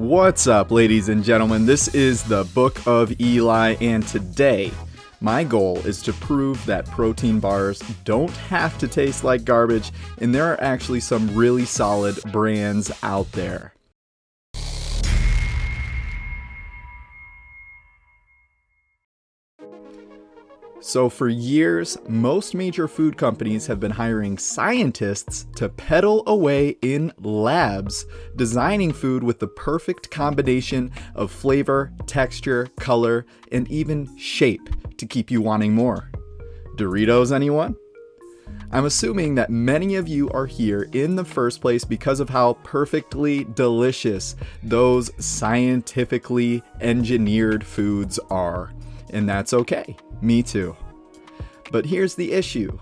What's up, ladies and gentlemen? This is the Book of Eli, and today my goal is to prove that protein bars don't have to taste like garbage, and there are actually some really solid brands out there. So for years, most major food companies have been hiring scientists to pedal away in labs, designing food with the perfect combination of flavor, texture, color, and even shape to keep you wanting more. Doritos, anyone? I'm assuming that many of you are here in the first place because of how perfectly delicious those scientifically engineered foods are. And that's okay. Me too. But here's the issue.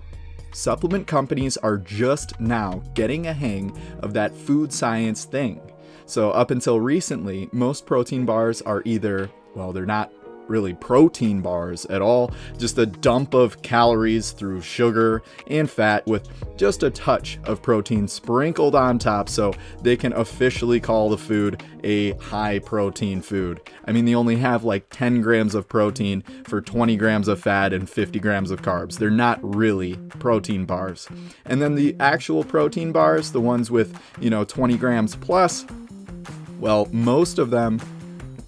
Supplement companies are just now getting a hang of that food science thing. So up until recently, most protein bars are either, well, they're not really protein bars at all, just a dump of calories through sugar and fat with just a touch of protein sprinkled on top so they can officially call the food a high protein food. I mean, they only have like 10 grams of protein for 20 grams of fat and 50 grams of carbs. They're not really protein bars. And then the actual protein bars, the ones with, 20 grams plus, well, most of them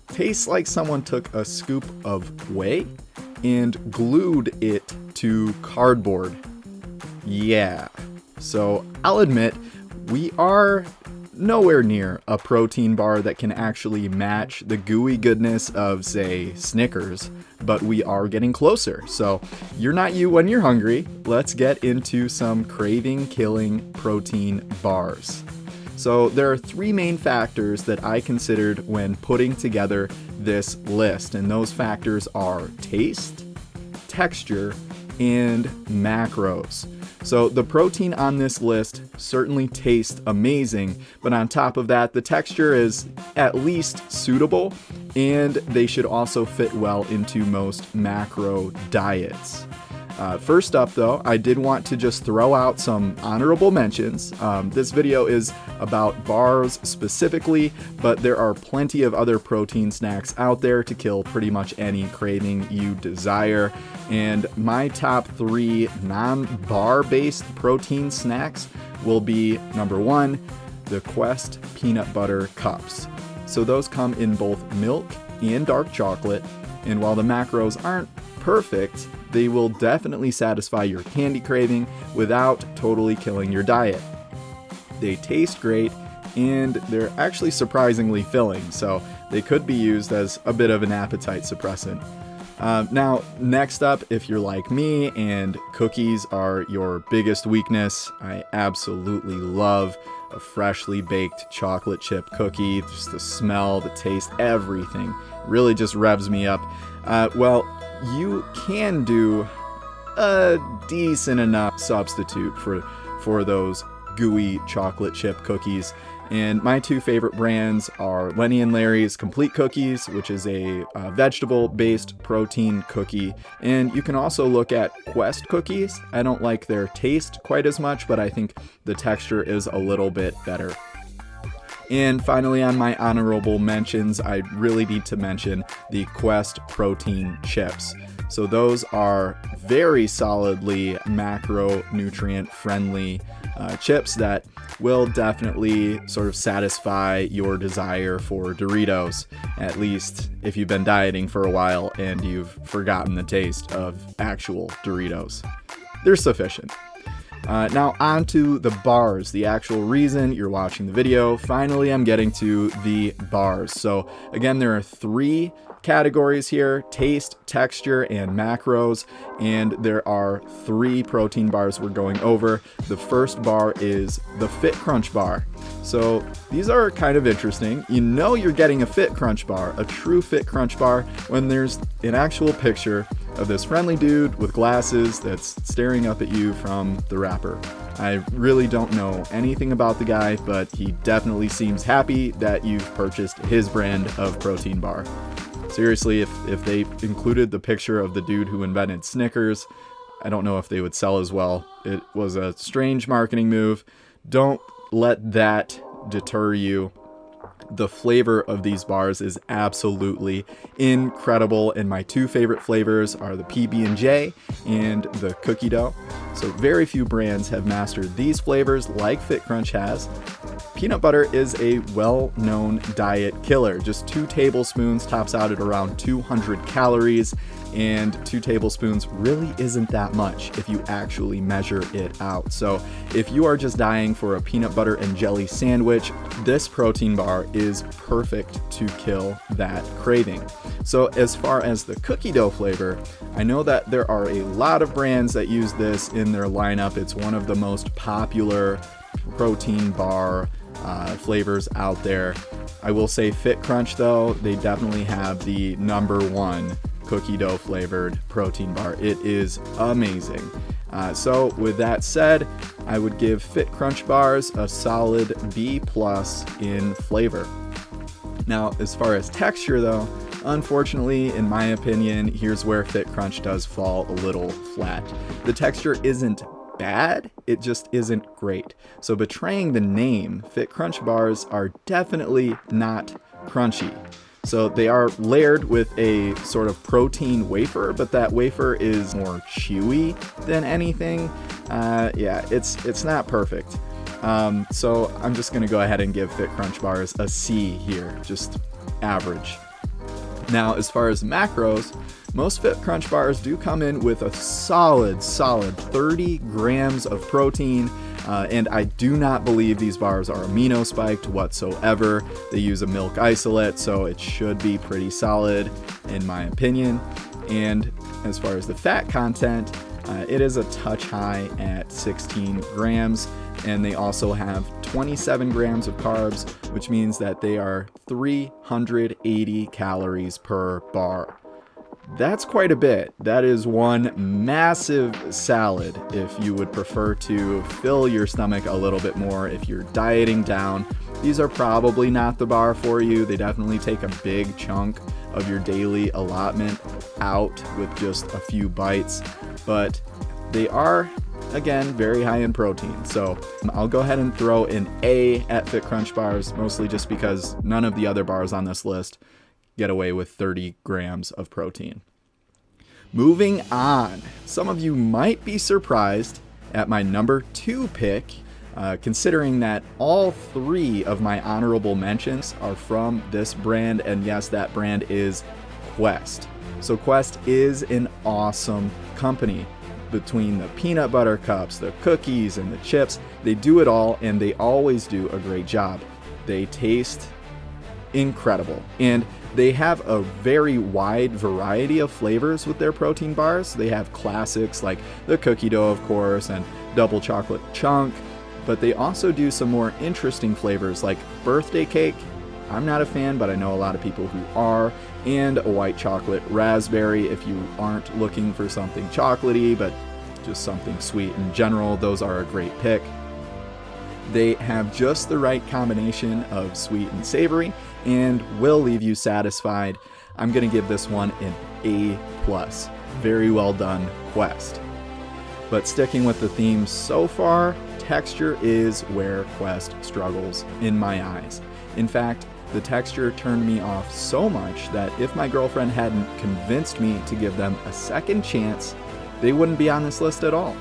tastes like someone took a scoop of whey and glued it to cardboard. Yeah. So I'll admit, we are nowhere near a protein bar that can actually match the gooey goodness of, say, Snickers, but we are getting closer. So you're not you when you're hungry. Let's get into some craving-killing protein bars. So there are three main factors that I considered when putting together this list, and those factors are taste, texture, and macros. So the protein on this list certainly tastes amazing, but on top of that, the texture is at least suitable, and they should also fit well into most macro diets. First up, though, I did want to just throw out some honorable mentions. This video is about bars specifically, but there are plenty of other protein snacks out there to kill pretty much any craving you desire. And my top three non-bar-based protein snacks will be, number one, the Quest Peanut Butter Cups. So those come in both milk and dark chocolate, and while the macros aren't perfect, they will definitely satisfy your candy craving without totally killing your diet. They taste great, and they're actually surprisingly filling, so they could be used as a bit of an appetite suppressant. Now, next up, if you're like me and cookies are your biggest weakness, I absolutely love a freshly baked chocolate chip cookie. Just the smell, the taste, everything really just revs me up. Well, you can do a decent enough substitute for those gooey chocolate chip cookies. And my two favorite brands are Lenny and Larry's Complete Cookies, which is a vegetable-based protein cookie. And you can also look at Quest cookies. I don't like their taste quite as much, but I think the texture is a little bit better. And finally, on my honorable mentions, I really need to mention the Quest protein chips. So those are very solidly macronutrient friendly chips that will definitely sort of satisfy your desire for Doritos, at least if you've been dieting for a while and you've forgotten the taste of actual Doritos. They're sufficient. Now on to the bars, the actual reason you're watching the video. Finally, I'm getting to the bars. So again, there are three categories here: taste, texture, and macros. And there are three protein bars we're going over. The first bar is the Fit Crunch bar. So these are kind of interesting. You know you're getting a Fit Crunch bar, a true Fit Crunch bar, when there's an actual picture of this friendly dude with glasses that's staring up at you from the wrapper. I really don't know anything about the guy, but he definitely seems happy that you've purchased his brand of protein bar. Seriously, if they included the picture of the dude who invented Snickers, I don't know if they would sell as well. It was a strange marketing move. Don't let that deter you. The flavor of these bars is absolutely incredible, and my two favorite flavors are the PB&J and the cookie dough. So very few brands have mastered these flavors like Fit Crunch has. Peanut butter is a well-known diet killer. Just 2 tablespoons tops out at around 200 calories, and 2 tablespoons really isn't that much if you actually measure it out. So if you are just dying for a peanut butter and jelly sandwich, this protein bar is perfect to kill that craving. So as far as the cookie dough flavor, I know that there are a lot of brands that use this in their lineup. It's one of the most popular protein bar flavors out there. I will say Fit Crunch though, they definitely have the #1 cookie dough flavored protein bar. It is amazing. So with that said, I would give Fit Crunch bars a solid B+ in flavor. Now, as far as texture though, unfortunately, in my opinion, here's where Fit Crunch does fall a little flat. The texture isn't bad, it just isn't great. So betraying the name, Fit Crunch bars are definitely not crunchy. So they are layered with a sort of protein wafer, but that wafer is more chewy than anything. Yeah, it's not perfect. So I'm just gonna go ahead and give Fit Crunch bars a C here, just average. Now, as far as macros, most Fit Crunch bars do come in with a solid 30 grams of protein, and I do not believe these bars are amino spiked whatsoever. They use a milk isolate, so it should be pretty solid in my opinion. And as far as the fat content, it is a touch high at 16 grams, and they also have 27 grams of carbs, which means that they are 380 calories per bar. That's quite a bit. That is one massive salad if you would prefer to fill your stomach a little bit more. If you're dieting down, these are probably not the bar for you. They definitely take a big chunk of your daily allotment out with just a few bites, but they are, again, very high in protein. So I'll go ahead and throw an A at Fit Crunch bars, mostly just because none of the other bars on this list get away with 30 grams of protein. Moving on, some of you might be surprised at my #2 pick, considering that all 3 of my honorable mentions are from this brand, and yes, that brand is Quest. So Quest is an awesome company. Between the peanut butter cups, the cookies, and the chips, they do it all, and they always do a great job. They taste incredible, and they have a very wide variety of flavors with their protein bars. They have classics like the cookie dough, of course, and double chocolate chunk, but they also do some more interesting flavors like birthday cake. I'm not a fan, but I know a lot of people who are, and a white chocolate raspberry. If you aren't looking for something chocolatey, but just something sweet in general, those are a great pick. They have just the right combination of sweet and savory and will leave you satisfied. I'm going to give this one an A+. Very well done, Quest. But sticking with the theme so far, texture is where Quest struggles in my eyes. In fact, the texture turned me off so much that if my girlfriend hadn't convinced me to give them a second chance, they wouldn't be on this list at all.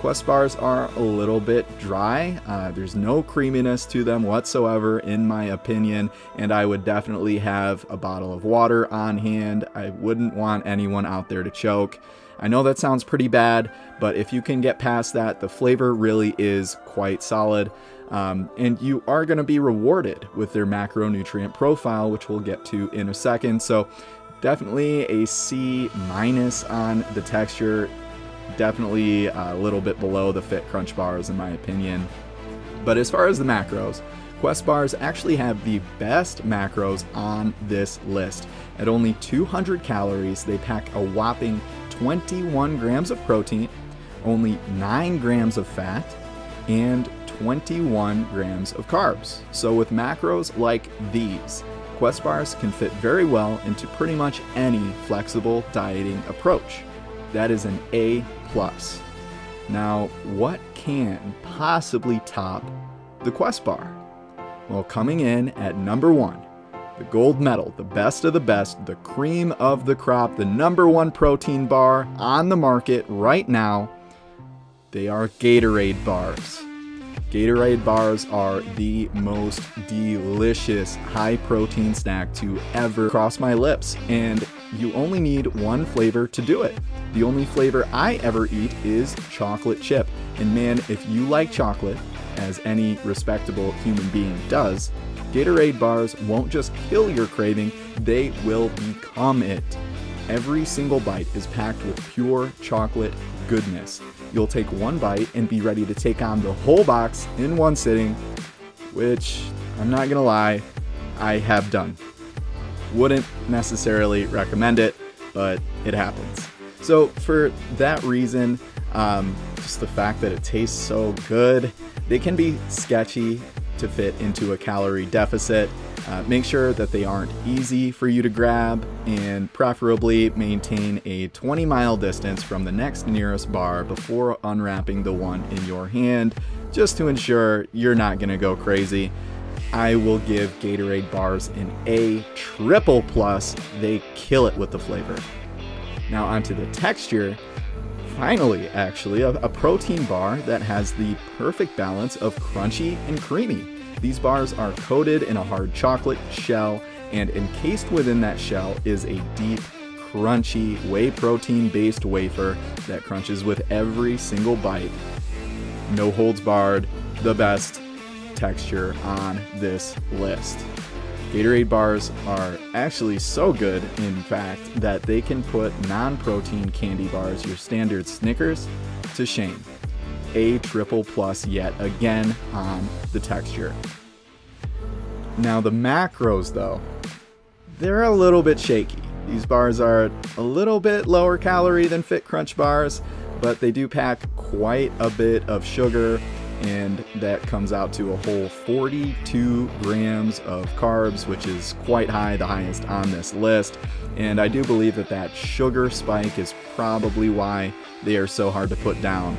Quest bars are a little bit dry. There's no creaminess to them whatsoever, in my opinion, and I would definitely have a bottle of water on hand. I wouldn't want anyone out there to choke. I know that sounds pretty bad, but if you can get past that, the flavor really is quite solid. And you are going to be rewarded with their macronutrient profile, which we'll get to in a second. So definitely a C- on the texture. Definitely a little bit below the Fit Crunch bars in my opinion. But as far as the macros, Quest bars actually have the best macros on this list. At only 200 calories, they pack a whopping 21 grams of protein, only 9 grams of fat, and 21 grams of carbs. So with macros like these, Quest bars can fit very well into pretty much any flexible dieting approach. That is an A+. Now, what can possibly top the Quest bar? Well, coming in at number 1, the gold medal, the best of the best, the cream of the crop, the number 1 protein bar on the market right now, they are Gatorade bars. Gatorade bars are the most delicious high-protein snack to ever cross my lips, and you only need one flavor to do it. The only flavor I ever eat is chocolate chip. And man, if you like chocolate, as any respectable human being does, Gatorade bars won't just kill your craving, they will become it. Every single bite is packed with pure chocolate goodness. You'll take one bite and be ready to take on the whole box in one sitting, which, I'm not gonna lie, I have done. Wouldn't necessarily recommend it, but it happens. So for that reason, just the fact that it tastes so good, they can be sketchy to fit into a calorie deficit. Make sure that they aren't easy for you to grab, and preferably maintain a 20-mile distance from the next nearest bar before unwrapping the one in your hand, just to ensure you're not gonna go crazy. I will give Gatorade bars an A triple plus. They kill it with the flavor. Now onto the texture. Finally, actually, a protein bar that has the perfect balance of crunchy and creamy. These bars are coated in a hard chocolate shell, and encased within that shell is a deep, crunchy, whey protein-based wafer that crunches with every single bite. No holds barred, the best texture on this list. Gatorade bars are actually so good, in fact, that they can put non-protein candy bars, your standard Snickers, to shame. A triple plus yet again on the texture. Now the macros though, they're a little bit shaky. These bars are a little bit lower calorie than Fit Crunch bars, but they do pack quite a bit of sugar, and that comes out to a whole 42 grams of carbs, which is quite high, the highest on this list. And I do believe that sugar spike is probably why they are so hard to put down.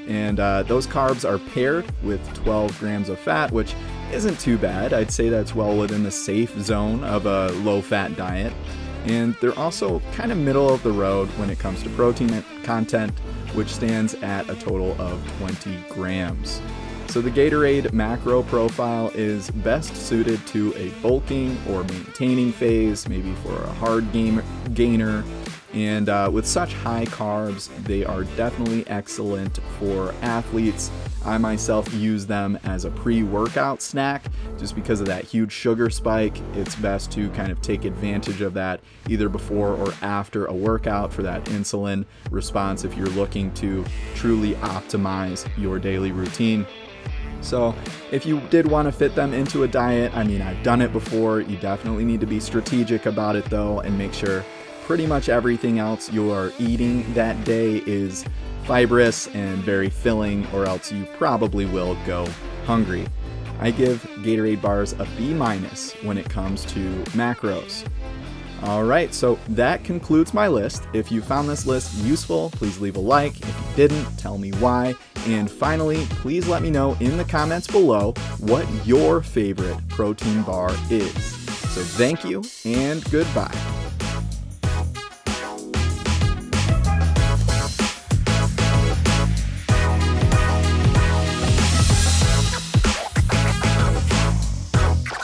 And those carbs are paired with 12 grams of fat, which isn't too bad. I'd say that's well within the safe zone of a low-fat diet. And they're also kind of middle of the road when it comes to protein content, which stands at a total of 20 grams. So the Gatorade macro profile is best suited to a bulking or maintaining phase, maybe for a hard gainer. And with such high carbs, they are definitely excellent for athletes. I myself use them as a pre-workout snack just because of that huge sugar spike. It's best to kind of take advantage of that either before or after a workout for that insulin response if you're looking to truly optimize your daily routine. So if you did want to fit them into a diet, I mean, I've done it before. You definitely need to be strategic about it though, and make sure pretty much everything else you are eating that day is fibrous and very filling, or else you probably will go hungry. I give Gatorade bars a B- when it comes to macros. Alright, so that concludes my list. If you found this list useful, please leave a like. If you didn't, tell me why. And finally, please let me know in the comments below what your favorite protein bar is. So thank you and goodbye.